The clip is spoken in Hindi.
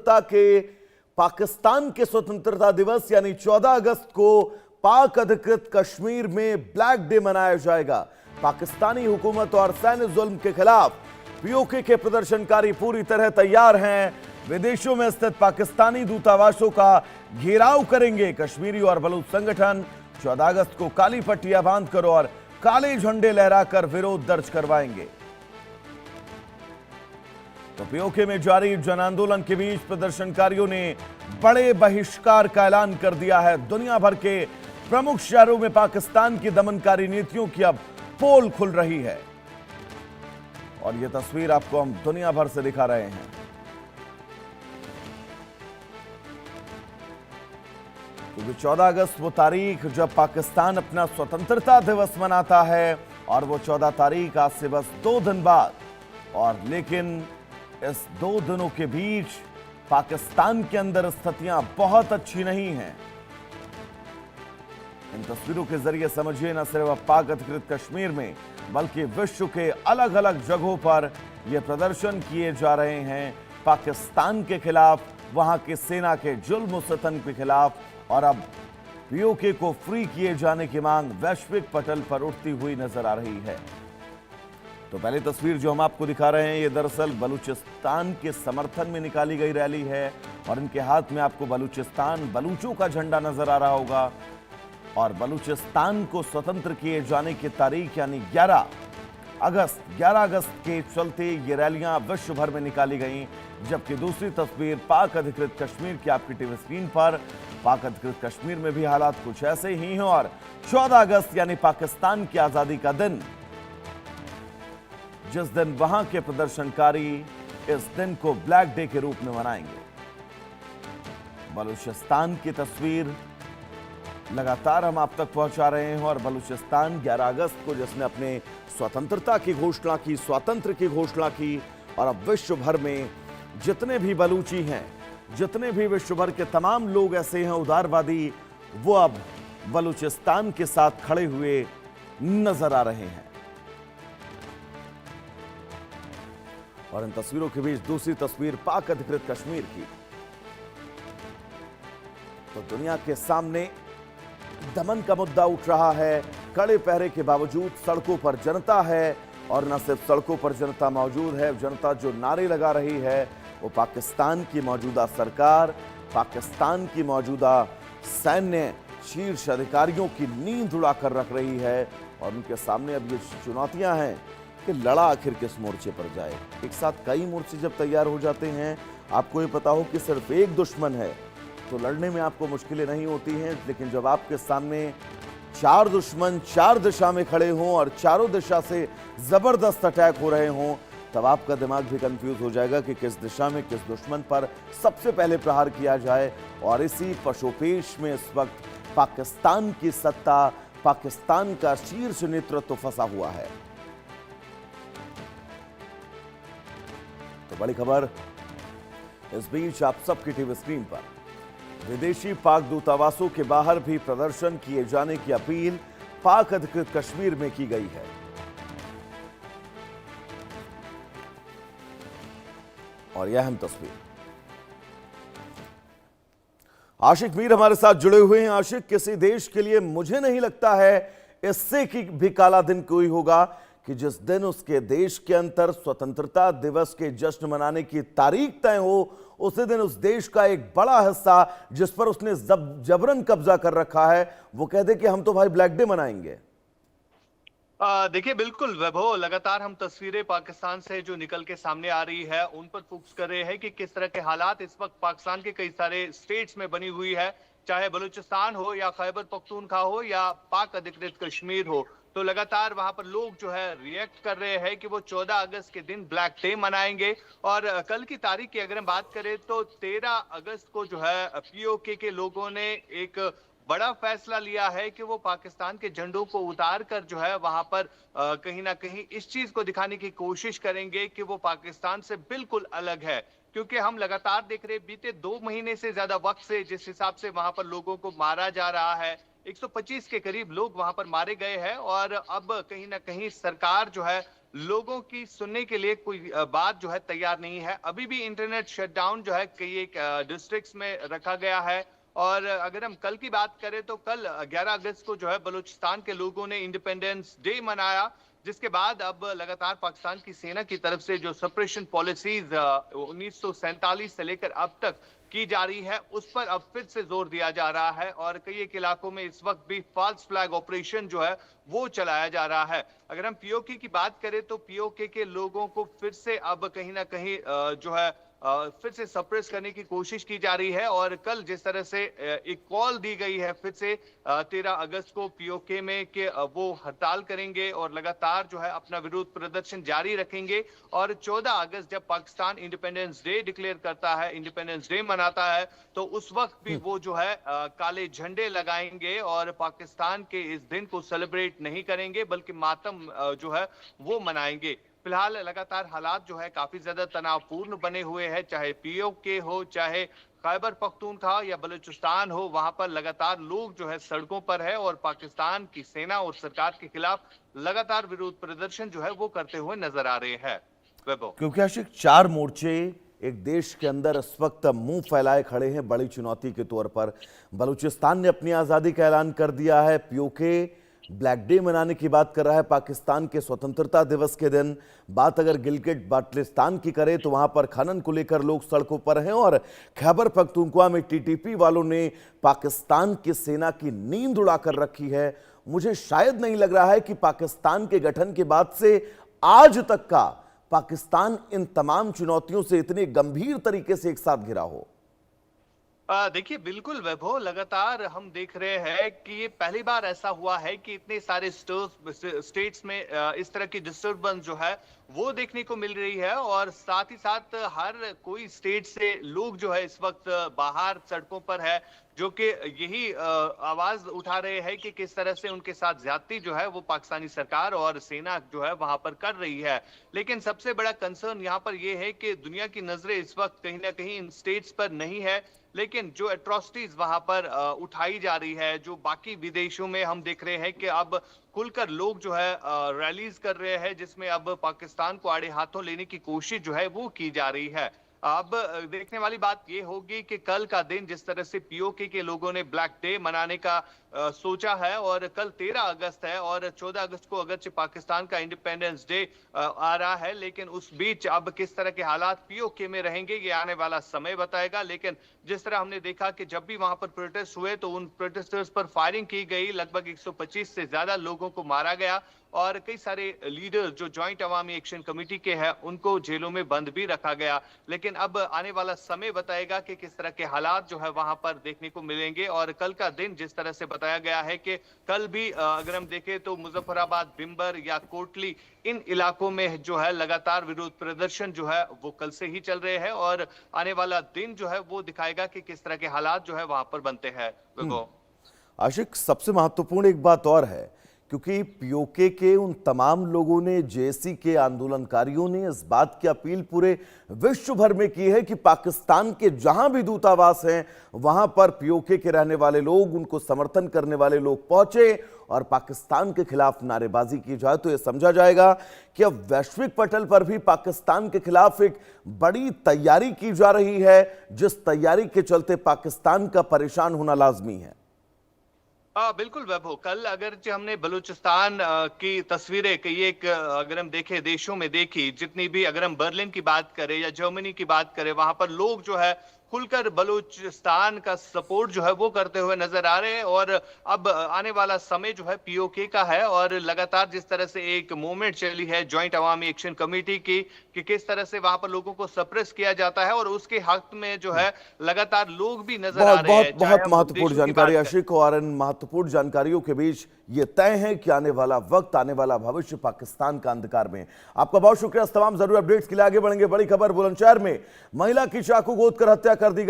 के पाकिस्तान के स्वतंत्रता दिवस यानी 14 अगस्त को पाक अधिकृत कश्मीर में ब्लैक डे मनाया जाएगा। पाकिस्तानी हुकूमत और सैन्य जुल्म के खिलाफ पीओके के प्रदर्शनकारी पूरी तरह तैयार हैं। विदेशों में स्थित पाकिस्तानी दूतावासों का घेराव करेंगे। कश्मीरी और बलूच संगठन 14 अगस्त को काली पट्टियां बांधकर और काले झंडे लहराकर विरोध दर्ज करवाएंगे। तो पीओके में जारी जन आंदोलन के बीच प्रदर्शनकारियों ने बड़े बहिष्कार का ऐलान कर दिया है। दुनिया भर के प्रमुख शहरों में पाकिस्तान की दमनकारी नीतियों की अब पोल खुल रही है और यह तस्वीर आपको हम दुनिया भर से दिखा रहे हैं। क्योंकि 14 अगस्त वो तारीख जब पाकिस्तान अपना स्वतंत्रता दिवस मनाता है और वो 14 तारीख आज से बस 2 दिन बाद। और लेकिन इस 2 दिनों के बीच पाकिस्तान के अंदर स्थितियां बहुत अच्छी नहीं हैं। इन तस्वीरों के जरिए समझिए न सिर्फ पाक अधिकृत कश्मीर में बल्कि विश्व के अलग अलग जगहों पर यह प्रदर्शन किए जा रहे हैं पाकिस्तान के खिलाफ, वहां के सेना के जुल्म सितम के खिलाफ। और अब पीओके को फ्री किए जाने की मांग वैश्विक पटल पर उठती हुई नजर आ रही है। तो पहली तस्वीर जो हम आपको दिखा रहे हैं ये दरअसल बलूचिस्तान के समर्थन में निकाली गई रैली है और इनके हाथ में आपको बलूचिस्तान बलूचों का झंडा नजर आ रहा होगा। और बलूचिस्तान को स्वतंत्र किए जाने की तारीख यानी 11 अगस्त के चलते ये रैलियां विश्व भर में निकाली गई। जबकि दूसरी तस्वीर पाक अधिकृत कश्मीर की आपकी टीवी स्क्रीन पर, पाक अधिकृत कश्मीर में भी हालात कुछ ऐसे ही हैं। और 14 अगस्त यानी पाकिस्तान की आजादी का दिन, जिस दिन वहां के प्रदर्शनकारी इस दिन को ब्लैक डे के रूप में मनाएंगे। बलूचिस्तान की तस्वीर लगातार हम आप तक पहुंचा रहे हैं। और बलूचिस्तान 11 अगस्त को जिसने अपने स्वतंत्रता की घोषणा की, स्वातंत्र्य की घोषणा की, और अब विश्व भर में जितने भी बलूची हैं, जितने भी विश्व भर के तमाम लोग ऐसे हैं उदारवादी, वो अब बलूचिस्तान के साथ खड़े हुए नजर आ रहे हैं। और इन तस्वीरों के बीच दूसरी तस्वीर पाक अधिकृत कश्मीर की। तो दुनिया के सामने दमन का मुद्दा उठ रहा है। कड़े पहरे के बावजूद सड़कों पर जनता है और न सिर्फ सड़कों पर जनता मौजूद है, जनता जो नारे लगा रही है वो पाकिस्तान की मौजूदा सरकार, पाकिस्तान की मौजूदा सैन्य शीर्ष अधिकारियों की नींद उड़ाकर रख रही है। और उनके सामने अब ये चुनौतियां हैं कि लड़ा आखिर किस मोर्चे पर जाए। एक साथ कई मोर्चे जब तैयार हो जाते हैं, आपको ये पता हो कि सिर्फ एक दुश्मन है तो लड़ने में आपको मुश्किलें नहीं होती हैं। लेकिन जब आपके सामने 4 दुश्मन 4 दिशा में खड़े हों और चारों दिशा से जबरदस्त अटैक हो रहे हों, तब आपका दिमाग भी कंफ्यूज हो जाएगा कि किस दिशा में किस दुश्मन पर सबसे पहले प्रहार किया जाए। और इसी पशोपेश में इस वक्त पाकिस्तान की सत्ता, पाकिस्तान का शीर्ष नेतृत्व फंसा हुआ है। तो बड़ी खबर इस बीच आप सबकी टीवी स्क्रीन पर विदेशी पाक दूतावासों के बाहर भी प्रदर्शन किए जाने की अपील पाक अधिकृत कश्मीर में की गई है। और यह अहम तस्वीर, आशिक मीर हमारे साथ जुड़े हुए हैं। आशिक, किसी देश के लिए मुझे नहीं लगता है इससे कि भी काला दिन कोई होगा कि जिस दिन उसके देश के अंदर स्वतंत्रता दिवस के जश्न मनाने की तारीख तय हो, उसी दिन उस देश का एक बड़ा हिस्सा जिस पर उसने जबरन कब्जा कर रखा है वो कह दे कि हम तो भाई ब्लैक डे मनाएंगे। देखिए, बिल्कुल वैभव, लगातार हम तस्वीरें पाकिस्तान से जो निकल के सामने आ रही है उन पर फोकस कर रहे हैं कि किस तरह के हालात इस वक्त पाकिस्तान के कई सारे स्टेट्स में बनी हुई है, चाहे बलूचिस्तान हो या खैबर पख्तूनख्वा हो या पाक अधिकृत कश्मीर हो। तो लगातार वहां पर लोग जो है रिएक्ट कर रहे हैं कि वो 14 अगस्त के दिन ब्लैक डे मनाएंगे। और कल की तारीख की अगर हम बात करें तो 13 अगस्त को जो है पीओके के लोगों ने एक बड़ा फैसला लिया है कि वो पाकिस्तान के झंडों को उतार कर जो है वहां पर कहीं ना कहीं इस चीज को दिखाने की कोशिश करेंगे कि वो पाकिस्तान से बिल्कुल अलग है। क्योंकि हम लगातार देख रहे बीते 2 महीने से ज्यादा वक्त से जिस हिसाब से वहां पर लोगों को मारा जा रहा है, 125 के करीब लोग वहां पर मारे गए हैं। और अब कहीं ना कहीं सरकार जो है लोगों की सुनने के लिए कोई बात जो है तैयार नहीं है। अभी भी इंटरनेट शटडाउन जो है कई एक डिस्ट्रिक्ट्स में रखा गया है। और अगर हम कल की बात करें तो कल 11 अगस्त को जो है बलूचिस्तान के लोगों ने इंडिपेंडेंस डे मनाया, जिसके बाद अब लगातार पाकिस्तान की सेना की तरफ से जो सप्रेशन पॉलिसीज 1947 से लेकर अब तक की जा रही है, उस पर अब फिर से जोर दिया जा रहा है। और कई एक इलाकों में इस वक्त भी फॉल्स फ्लैग ऑपरेशन जो है वो चलाया जा रहा है। अगर हम पीओके की बात करें तो पीओके के लोगों को फिर से अब कहीं ना कहीं जो है फिर से सप्रेस करने की कोशिश की जा रही है। और कल जिस तरह से एक कॉल दी गई है फिर से 13 अगस्त को पीओके में कि वो हड़ताल करेंगे और लगातार जो है अपना विरोध प्रदर्शन जारी रखेंगे। और 14 अगस्त जब पाकिस्तान इंडिपेंडेंस डे डिक्लेयर करता है, इंडिपेंडेंस डे मनाता है, तो उस वक्त भी वो जो है काले झंडे लगाएंगे और पाकिस्तान के इस दिन को सेलिब्रेट नहीं करेंगे बल्कि मातम जो है वो मनाएंगे। फिलहाल लगातार हालात जो है काफी ज्यादा तनावपूर्ण बने हुए हैं, चाहे पीओके हो, चाहे खैबर पख्तूनख्वा या बलूचिस्तान हो, वहां पर लगातार लोग जो है सड़कों पर है और पाकिस्तान की सेना और सरकार के खिलाफ लगातार विरोध प्रदर्शन जो है वो करते हुए नजर आ रहे हैं। वैभव, क्योंकि आशिक 4 मोर्चे एक देश के अंदर इस वक्त मुंह फैलाए खड़े हैं बड़ी चुनौती के तौर पर। बलूचिस्तान ने अपनी आजादी का ऐलान कर दिया है, पीओके ब्लैक डे मनाने की बात कर रहा है पाकिस्तान के स्वतंत्रता दिवस के दिन। बात अगर गिलगिट बाल्टिस्तान की करें तो वहां पर खनन को लेकर लोग सड़कों पर हैं और खैबर पख्तूनख्वा में टीटीपी वालों ने पाकिस्तान की सेना की नींद उड़ाकर रखी है। मुझे शायद नहीं लग रहा है कि पाकिस्तान के गठन के बाद से आज तक का पाकिस्तान इन तमाम चुनौतियों से इतने गंभीर तरीके से एक साथ घिरा हो। देखिए बिल्कुल वैभव, लगातार हम देख रहे हैं कि ये पहली बार ऐसा हुआ है कि इतने सारे स्टेट्स में इस तरह की डिस्टर्बेंस जो है वो देखने को मिल रही है। और साथ ही साथ हर कोई स्टेट से लोग जो है इस वक्त बाहर सड़कों पर है, जो कि यही आवाज उठा रहे हैं कि किस तरह से उनके साथ ज्यादती जो है वो पाकिस्तानी सरकार और सेना जो है वहां पर कर रही है। लेकिन सबसे बड़ा कंसर्न यहाँ पर यह है कि दुनिया की नजरें इस वक्त कहीं ना कहीं इन स्टेट्स पर नहीं है, लेकिन जो एट्रोसिटीज वहां पर उठाई जा रही है, जो बाकी विदेशों में हम देख रहे हैं कि अब खुलकर लोग जो है रैलीज कर रहे हैं, जिसमें अब पाकिस्तान को आड़े हाथों लेने की कोशिश जो है वो की जा रही है। अब देखने वाली बात ये होगी कि कल का दिन जिस तरह से पीओके के लोगों ने ब्लैक डे मनाने का सोचा है, और कल 13 अगस्त है और 14 अगस्त को अगरचे पाकिस्तान का इंडिपेंडेंस डे आ रहा है, लेकिन उस बीच अब किस तरह के हालात पीओके में रहेंगे ये आने वाला समय बताएगा। लेकिन जिस तरह हमने देखा कि जब भी वहां पर प्रोटेस्ट हुए तो उन प्रोटेस्टर्स पर फायरिंग की गई, लगभग 125 से ज्यादा लोगों को मारा गया और कई सारे लीडर जो जॉइंट अवामी एक्शन कमेटी के हैं उनको जेलों में बंद भी रखा गया। लेकिन अब आने वाला समय बताएगा कि किस तरह के हालात जो है वहां पर देखने को मिलेंगे। और कल का दिन जिस तरह से बताया गया है कि कल भी अगर हम देखें तो मुजफ्फराबाद, बिम्बर या कोटली, इन इलाकों में जो है लगातार विरोध प्रदर्शन जो है वो कल से ही चल रहे हैं और आने वाला दिन जो है वो दिखाएगा कि किस तरह के हालात जो है वहां पर बनते हैं। आशिक, सबसे महत्वपूर्ण एक बात और है, क्योंकि पीओके के उन तमाम लोगों ने, जेएसी के आंदोलनकारियों ने इस बात की अपील पूरे विश्व भर में की है कि पाकिस्तान के जहां भी दूतावास हैं वहां पर पीओके के रहने वाले लोग, उनको समर्थन करने वाले लोग पहुंचे और पाकिस्तान के खिलाफ नारेबाजी की जाए। तो यह समझा जाएगा कि अब वैश्विक पटल पर भी पाकिस्तान के खिलाफ एक बड़ी तैयारी की जा रही है, जिस तैयारी के चलते पाकिस्तान का परेशान होना लाजमी है। बिल्कुल वैभव, कल अगर हमने बलूचिस्तान की तस्वीरें कई एक अगर हम देखें देशों में देखी, जितनी भी अगर हम बर्लिन की बात करें या जर्मनी की बात करें, वहां पर लोग जो है खुलकर बलूचिस्तान का सपोर्ट जो है वो करते हुए नजर आ रहे हैं। और अब आने वाला समय जो है पीओके का है और लगातार जिस तरह से एक मूवमेंट चली है जॉइंट अवामी एक्शन कमेटी की कि किस तरह से वहां पर लोगों को सप्रेस किया जाता है और उसके हक में जो है लगातार लोग भी नजर आ रहे हैं। बहुत महत्वपूर्ण जानकारी आशिक, और इन महत्वपूर्ण जानकारियों के बीच ये तय है कि आने वाला वक्त, आने वाला भविष्य पाकिस्तान का अंधकार में। आपका बहुत शुक्रिया। तमाम जरूरी अपडेट्स के लिए आगे बढ़ेंगे। बड़ी खबर, बुलंदशहर में महिला की चाकू गोद कर हत्या कर दी गई।